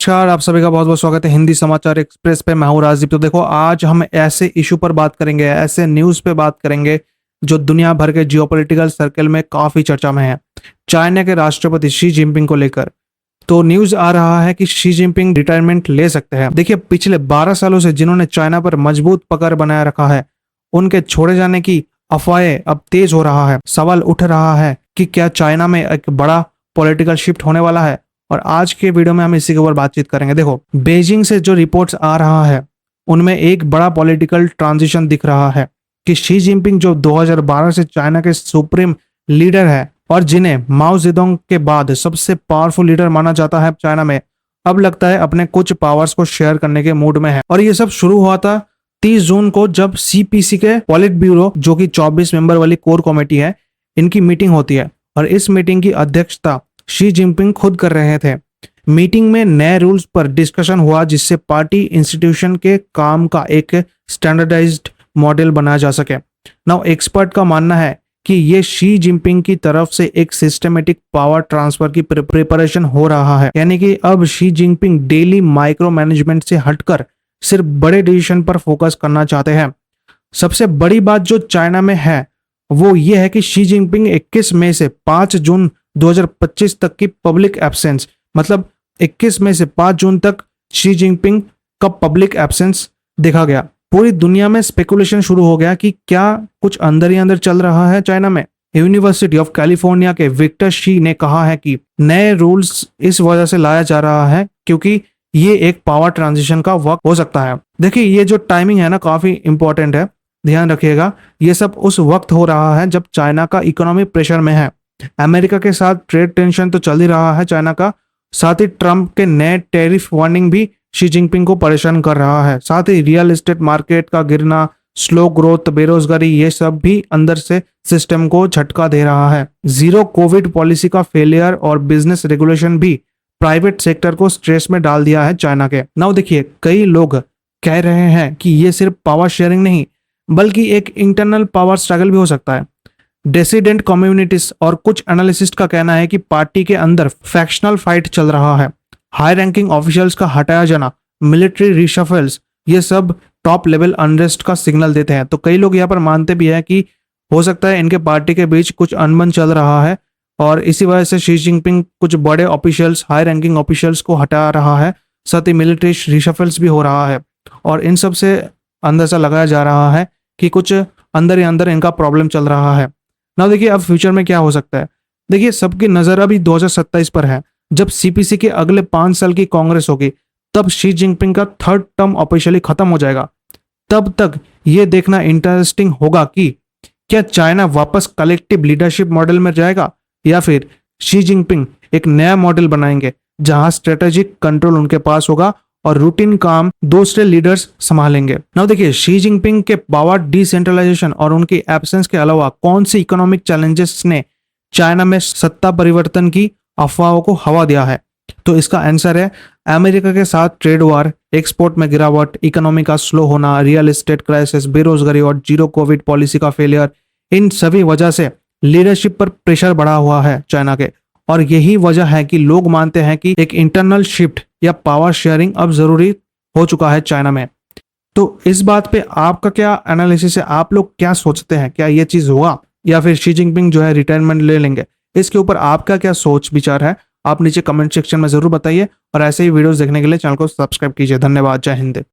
नमस्कार, आप सभी का बहुत बहुत स्वागत है हिंदी समाचार एक्सप्रेस पे। मैं हूं राजदीप। तो देखो, आज हम ऐसे इशू पर बात करेंगे, ऐसे न्यूज़ पे बात करेंगे जो दुनिया भर के जियोपॉलिटिकल सर्कल में काफ़ी चर्चा में है। चाइना के राष्ट्रपति शी जिनपिंग को लेकर तो न्यूज़ आ रहा है कि शी जिनपिंग रिटायरमेंट ले सकते हैं। देखिए, पिछले 12 सालों से जिन्होंने चाइना पर मजबूत पकड़ बनाए रखा है, उनके छोड़े जाने की अफवाहें अब तेज हो रहा है। सवाल उठ रहा है कि क्या चाइना में एक बड़ा पॉलिटिकल शिफ्ट होने वाला है, और आज के वीडियो में हम इसी के ऊपर बातचीत करेंगे। देखो, बेजिंग से जो रिपोर्ट्स आ रहा है उनमें एक बड़ा पॉलिटिकल ट्रांजिशन दिख रहा है कि शी जिनपिंग जो 2012 से चाइना के सुप्रीम लीडर है और जिन्हें माओ जेडोंग के बाद सबसे पावरफुल लीडर माना जाता है चाइना में, अब लगता है अपने कुछ पावर्स को शेयर करने के मूड में है। और ये सब शुरू हुआ था 30 जून को, जब सीपीसी के पॉलिट ब्यूरो, जो कि 24 मेंबर वाली कोर कमेटी है, इनकी मीटिंग होती है और इस मीटिंग की अध्यक्षता शी जिनपिंग खुद कर रहे थे। मीटिंग में नए रूल्स पर डिस्कशन हुआ जिससे पार्टी इंस्टीट्यूशन के काम का एक स्टैंडर्डाइज्ड मॉडल बनाया जा सके। नाउ एक्सपर्ट का मानना है कि ये शी जिनपिंग की तरफ से एक सिस्टमेटिक पावर ट्रांसफर की प्रिपरेशन हो रहा है, यानी कि अब Xi Jinping daily micro management से हटकर सिर्फ बड़े डिसीजन पर फोकस करना चाहते हैं। सबसे बड़ी बात जो चाइना में है वो ये है कि शी जिनपिंग 21 मई से 5 जून 2025 तक की पब्लिक एब्सेंस, मतलब 21 मई से 5 जून तक शी जिनपिंग का पब्लिक एब्सेंस देखा गया। पूरी दुनिया में स्पेकुलेशन शुरू हो गया कि क्या कुछ अंदर ही अंदर चल रहा है चाइना में। यूनिवर्सिटी ऑफ कैलिफोर्निया के विक्टर शी ने कहा है कि नए रूल्स इस वजह से लाया जा रहा है क्योंकि ये एक पावर ट्रांजिशन का वक्त हो सकता है। देखिए, ये जो टाइमिंग है ना, काफी इंपॉर्टेंट है, ध्यान रखिएगा। ये सब उस वक्त हो रहा है जब चाइना का इकोनॉमी प्रेशर में है। अमेरिका के साथ ट्रेड टेंशन तो चल ही रहा है चाइना का, साथ ही ट्रंप के नए टैरिफ वार्निंग भी शी जिनपिंग को परेशान कर रहा है। साथ ही रियल एस्टेट मार्केट का गिरना, स्लो ग्रोथ, बेरोजगारी, ये सब भी अंदर से सिस्टम को झटका दे रहा है। जीरो कोविड पॉलिसी का फेलियर और बिजनेस रेगुलेशन भी प्राइवेट सेक्टर को स्ट्रेस में डाल दिया है चाइना के। नाउ देखिए, कई लोग कह रहे हैं कि ये सिर्फ पावर शेयरिंग नहीं बल्कि एक इंटरनल पावर स्ट्रगल भी हो सकता है। डिसिडेंट कम्युनिटीज और कुछ एनालिसिस्ट का कहना है कि पार्टी के अंदर फैक्शनल फाइट चल रहा है। हाई रैंकिंग ऑफिशियल्स का हटाया जाना, मिलिट्री रिशफल्स, ये सब टॉप लेवल अनरेस्ट का सिग्नल देते हैं। तो कई लोग यहाँ पर मानते भी हैं कि हो सकता है इनके पार्टी के बीच कुछ अनबन चल रहा है और इसी वजह से शी जिनपिंग कुछ बड़े ऑफिशियल्स, हाई रैंकिंग ऑफिशियल्स को हटा रहा है। साथ ही मिलिट्री रिशफल्स भी हो रहा है और इन सब से अंदाजा लगाया जा रहा है कि कुछ अंदर ही अंदर इनका प्रॉब्लम चल रहा है। ना देखिए, अब फ्यूचर में क्या हो सकता है। देखिए, सबकी नजर अभी 2027 पर है, जब सीपीसी के अगले 5 साल की कांग्रेस होगी। तब शी जिनपिंग का 3rd टर्म ऑफिशियली खत्म हो जाएगा। तब तक ये देखना इंटरेस्टिंग होगा कि क्या चाइना वापस कलेक्टिव लीडरशिप मॉडल में जाएगा या फिर शी जिनपिंग एक नया मॉडल बनाएंगे जहां स्ट्रेटेजिक कंट्रोल उनके पास होगा और रूटीन काम दूसरे लीडर्स संभालेंगे। नाउ देखिए, शी जिनपिंग के पावर डिसेंट्रलाइजेशन और उनकी एब्सेंस के अलावा कौन सी इकोनॉमिक चैलेंजेस ने चाइना में सत्ता परिवर्तन की अफवाहों को हवा दिया है। तो इसका आंसर है अमेरिका के साथ ट्रेड वार, एक्सपोर्ट में गिरावट, इकोनॉमी का स्लो होना, रियल एस्टेट क्राइसिस, बेरोजगारी और जीरो कोविड पॉलिसी का फेलियर। इन सभी वजह से लीडरशिप पर प्रेशर बढ़ा हुआ है चाइना के, और यही वजह है कि लोग मानते हैं कि एक इंटरनल शिफ्ट या पावर शेयरिंग अब जरूरी हो चुका है चाइना में। तो इस बात पे आपका क्या एनालिसिस है? आप लोग क्या सोचते हैं? क्या ये चीज हुआ या फिर शी जिनपिंग जो है रिटायरमेंट ले लेंगे? इसके ऊपर आपका क्या सोच विचार है? आप नीचे कमेंट सेक्शन में जरूर बताइए और ऐसे ही वीडियोस देखने के लिए चैनल को सब्सक्राइब कीजिए। धन्यवाद। जय हिंद।